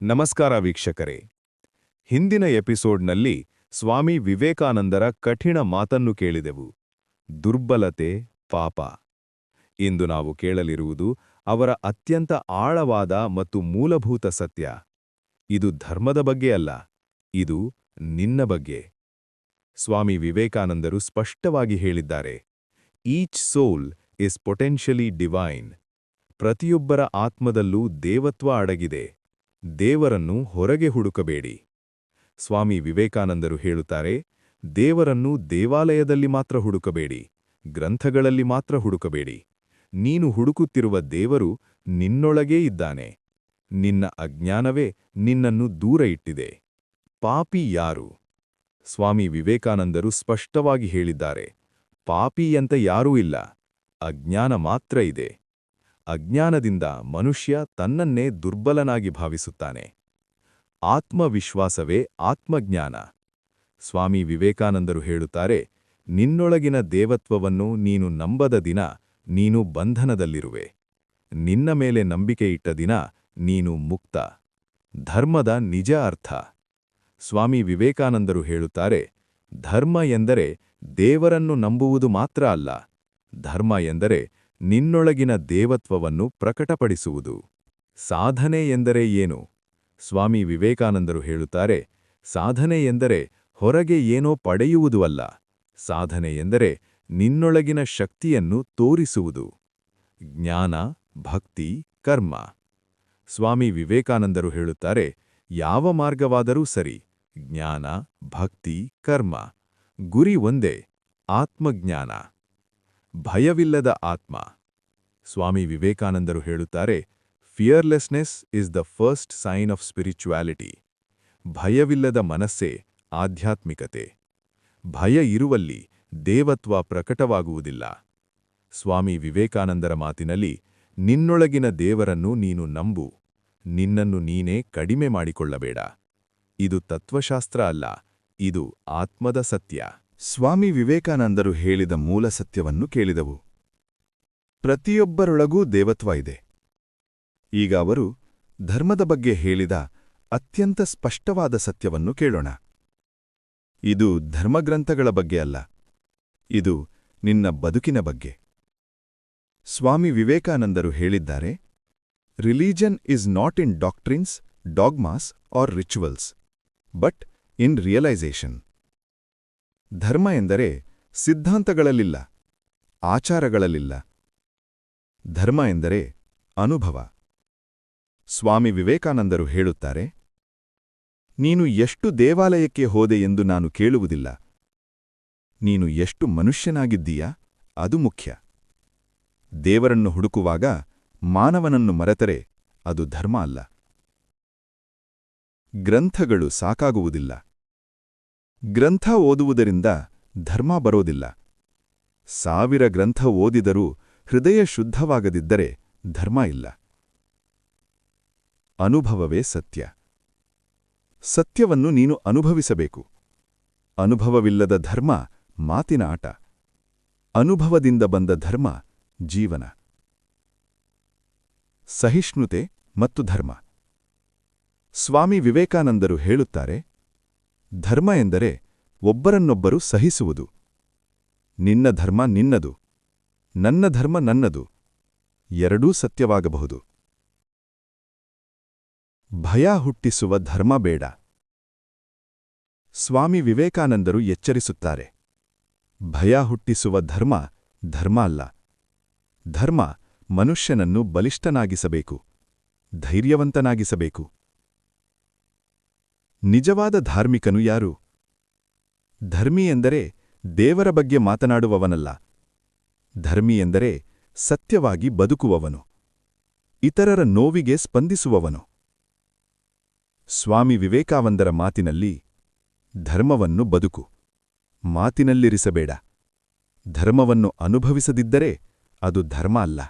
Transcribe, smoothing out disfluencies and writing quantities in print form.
ನಮಸ್ಕಾರ ವೀಕ್ಷಕರೇ. ಹಿಂದಿನ ಎಪಿಸೋಡ್ನಲ್ಲಿ ಸ್ವಾಮಿ ವಿವೇಕಾನಂದರ ಕಠಿಣ ಮಾತನ್ನು ಕೇಳಿದೆವು. ದುರ್ಬಲತೆ, ಪಾಪ. ಇಂದು ನಾವು ಕೇಳಲಿರುವುದು ಅವರ ಅತ್ಯಂತ ಆಳವಾದ ಮತ್ತು ಮೂಲಭೂತ ಸತ್ಯ. ಇದು ಧರ್ಮದ ಬಗ್ಗೆ ಅಲ್ಲ, ಇದು ನಿನ್ನ ಬಗ್ಗೆ. ಸ್ವಾಮಿ ವಿವೇಕಾನಂದರು ಸ್ಪಷ್ಟವಾಗಿ ಹೇಳಿದ್ದಾರೆ, each soul is potentially divine. ಪ್ರತಿಯೊಬ್ಬರ ಆತ್ಮದಲ್ಲೂ ದೇವತ್ವ ಅಡಗಿದೆ. ದೇವರನ್ನು ಹೊರಗೆ ಹುಡುಕಬೇಡಿ. ಸ್ವಾಮಿ ವಿವೇಕಾನಂದರು ಹೇಳುತ್ತಾರೆ, ದೇವರನ್ನು ದೇವಾಲಯದಲ್ಲಿ ಮಾತ್ರ ಹುಡುಕಬೇಡಿ, ಗ್ರಂಥಗಳಲ್ಲಿ ಮಾತ್ರ ಹುಡುಕಬೇಡಿ. ನೀನು ಹುಡುಕುತ್ತಿರುವ ದೇವರು ನಿನ್ನೊಳಗೇ ಇದ್ದಾನೆ. ನಿನ್ನ ಅಜ್ಞಾನವೇ ನಿನ್ನನ್ನು ದೂರ ಇಟ್ಟಿದೆ. ಪಾಪಿ ಯಾರು? ಸ್ವಾಮಿ ವಿವೇಕಾನಂದರು ಸ್ಪಷ್ಟವಾಗಿ ಹೇಳಿದ್ದಾರೆ, ಪಾಪಿ ಅಂತ ಯಾರೂ ಇಲ್ಲ, ಅಜ್ಞಾನ ಮಾತ್ರ ಇದೆ. ಅಜ್ಞಾನದಿಂದ ಮನುಷ್ಯ ತನ್ನನ್ನೇ ದುರ್ಬಲನಾಗಿ ಭಾವಿಸುತ್ತಾನೆ. ಆತ್ಮವಿಶ್ವಾಸವೇ ಆತ್ಮಜ್ಞಾನ. ಸ್ವಾಮಿ ವಿವೇಕಾನಂದರು ಹೇಳುತ್ತಾರೆ, ನಿನ್ನೊಳಗಿನ ದೇವತ್ವವನ್ನು ನೀನು ನಂಬದ ದಿನ ನೀನು ಬಂಧನದಲ್ಲಿರುವೆ. ನಿನ್ನ ಮೇಲೆ ನಂಬಿಕೆ ಇಟ್ಟ ದಿನ ನೀನು ಮುಕ್ತ. ಧರ್ಮದ ನಿಜ ಅರ್ಥ. ಸ್ವಾಮಿ ವಿವೇಕಾನಂದರು ಹೇಳುತ್ತಾರೆ, ಧರ್ಮ ಎಂದರೆ ದೇವರನ್ನು ನಂಬುವುದು ಮಾತ್ರ ಅಲ್ಲ, ಧರ್ಮ ಎಂದರೆ ನಿನ್ನೊಳಗಿನ ದೇವತ್ವವನ್ನು ಪ್ರಕಟಪಡಿಸುವುದು. ಸಾಧನೆ ಎಂದರೆ ಏನು? ಸ್ವಾಮಿ ವಿವೇಕಾನಂದರು ಹೇಳುತ್ತಾರೆ, ಸಾಧನೆ ಎಂದರೆ ಹೊರಗೆ ಏನೋ ಪಡೆಯುವುದು ಅಲ್ಲ, ಸಾಧನೆ ಎಂದರೆ ನಿನ್ನೊಳಗಿನ ಶಕ್ತಿಯನ್ನು ತೋರಿಸುವುದು. ಜ್ಞಾನ, ಭಕ್ತಿ, ಕರ್ಮ. ಸ್ವಾಮಿ ವಿವೇಕಾನಂದರು ಹೇಳುತ್ತಾರೆ, ಯಾವ ಮಾರ್ಗವಾದರೂ ಸರಿ, ಜ್ಞಾನ, ಭಕ್ತಿ, ಕರ್ಮ. ಗುರಿ ಒಂದೇ, ಆತ್ಮಜ್ಞಾನ. ಭಯವಿಲ್ಲದ ಆತ್ಮ. ಸ್ವಾಮಿ ವಿವೇಕಾನಂದರು ಹೇಳುತ್ತಾರೆ, fearlessness is the first sign of spirituality. ಭಯವಿಲ್ಲದ ಮನಸ್ಸೇ ಆಧ್ಯಾತ್ಮಿಕತೆ. ಭಯ ಇರುವಲ್ಲಿ ದೇವತ್ವ ಪ್ರಕಟವಾಗುವುದಿಲ್ಲ. ಸ್ವಾಮಿ ವಿವೇಕಾನಂದರ ಮಾತಿನಲ್ಲಿ, ನಿನ್ನೊಳಗಿನ ದೇವರನ್ನು ನೀನು ನಂಬು, ನಿನ್ನನ್ನು ನೀನೇ ಕಡಿಮೆ ಮಾಡಿಕೊಳ್ಳಬೇಡ. ಇದು ತತ್ವಶಾಸ್ತ್ರ ಅಲ್ಲ, ಇದು ಆತ್ಮದ ಸತ್ಯ. ಸ್ವಾಮಿ ವಿವೇಕಾನಂದರು ಹೇಳಿದ ಮೂಲ ಸತ್ಯವನ್ನು ಕೇಳಿದವು. ಪ್ರತಿಯೊಬ್ಬರೊಳಗೂ ದೇವತ್ವ ಇದೆ. ಈಗ ಅವರು ಧರ್ಮದ ಬಗ್ಗೆ ಹೇಳಿದ ಅತ್ಯಂತ ಸ್ಪಷ್ಟವಾದ ಸತ್ಯವನ್ನು ಕೇಳೋಣ. ಇದು ಧರ್ಮಗ್ರಂಥಗಳ ಬಗ್ಗೆ ಅಲ್ಲ, ಇದು ನಿನ್ನ ಬದುಕಿನ ಬಗ್ಗೆ. ಸ್ವಾಮಿ ವಿವೇಕಾನಂದರು ಹೇಳಿದ್ದಾರೆ, religion is not in doctrines, dogmas or rituals, but in realisation. ಧರ್ಮ ಎಂದರೆ ಸಿದ್ಧಾಂತಗಳಲ್ಲಿಲ್ಲ, ಆಚಾರಗಳಲ್ಲಿಲ್ಲ. ಧರ್ಮ ಎಂದರೆ ಅನುಭವ. ಸ್ವಾಮಿ ವಿವೇಕಾನಂದರು ಹೇಳುತ್ತಾರೆ, ನೀನು ಎಷ್ಟು ದೇವಾಲಯಕ್ಕೆ ಹೋದೆ ಎಂದು ನಾನು ಕೇಳುವುದಿಲ್ಲ. ನೀನು ಎಷ್ಟು ಮನುಷ್ಯನಾಗಿದ್ದೀಯಾ ಅದು ಮುಖ್ಯ. ದೇವರನ್ನು ಹುಡುಕುವಾಗ ಮಾನವನನ್ನು ಮರೆತರೆ ಅದು ಧರ್ಮ ಅಲ್ಲ. ಗ್ರಂಥಗಳು ಸಾಕಾಗುವುದಿಲ್ಲ. ಗ್ರಂಥ ಓದುವುದರಿಂದ ಧರ್ಮ ಬರೋದಿಲ್ಲ. 1000 ಗ್ರಂಥ ಓದಿದರೂ ಹೃದಯ ಶುದ್ಧವಾಗದಿದ್ದರೆ ಧರ್ಮ ಇಲ್ಲ. ಅನುಭವವೇ ಸತ್ಯ. ಸತ್ಯವನ್ನು ನೀನು ಅನುಭವಿಸಬೇಕು. ಅನುಭವವಿಲ್ಲದ ಧರ್ಮ ಮಾತಿನ ಆಟ. ಅನುಭವದಿಂದ ಬಂದ ಧರ್ಮ ಜೀವನ. ಸಹಿಷ್ಣುತೆ ಮತ್ತು ಧರ್ಮ. ಸ್ವಾಮಿ ವಿವೇಕಾನಂದರು ಹೇಳುತ್ತಾರೆ, ಧರ್ಮ ಎಂದರೆ ಒಬ್ಬರನ್ನೊಬ್ಬರು ಸಹಿಸುವುದು. ನಿನ್ನ ಧರ್ಮ ನಿನ್ನದು, ನನ್ನ ಧರ್ಮ ನನ್ನದು, ಎರಡೂ ಸತ್ಯವಾಗಬಹುದು. ಭಯ ಹುಟ್ಟಿಸುವ ಧರ್ಮ ಬೇಡ. ಸ್ವಾಮಿ ವಿವೇಕಾನಂದರು ಎಚ್ಚರಿಸುತ್ತಾರೆ, ಭಯ ಹುಟ್ಟಿಸುವ ಧರ್ಮ ಧರ್ಮ ಅಲ್ಲ. ಧರ್ಮ ಮನುಷ್ಯನನ್ನು ಬಲಿಷ್ಠನಾಗಿಸಬೇಕು, ಧೈರ್ಯವಂತನಾಗಿಸಬೇಕು. ನಿಜವಾದ ಧಾರ್ಮಿಕನು ಯಾರು? ಧರ್ಮಿ ಎಂದರೆ ದೇವರ ಬಗ್ಗೆ ಮಾತನಾಡುವವನಲ್ಲ. ಧರ್ಮಿ ಎಂದರೆ ಸತ್ಯವಾಗಿ ಬದುಕುವವನು, ಇತರರ ನೋವಿಗೆ ಸ್ಪಂದಿಸುವವನು. ಸ್ವಾಮಿ ವಿವೇಕಾನಂದರ ಮಾತಿನಲ್ಲಿ, ಧರ್ಮವನ್ನು ಬದುಕು, ಮಾತಿನಲ್ಲಿರಿಸಬೇಡ. ಧರ್ಮವನ್ನು ಅನುಭವಿಸದಿದ್ದರೆ ಅದು ಧರ್ಮ ಅಲ್ಲ.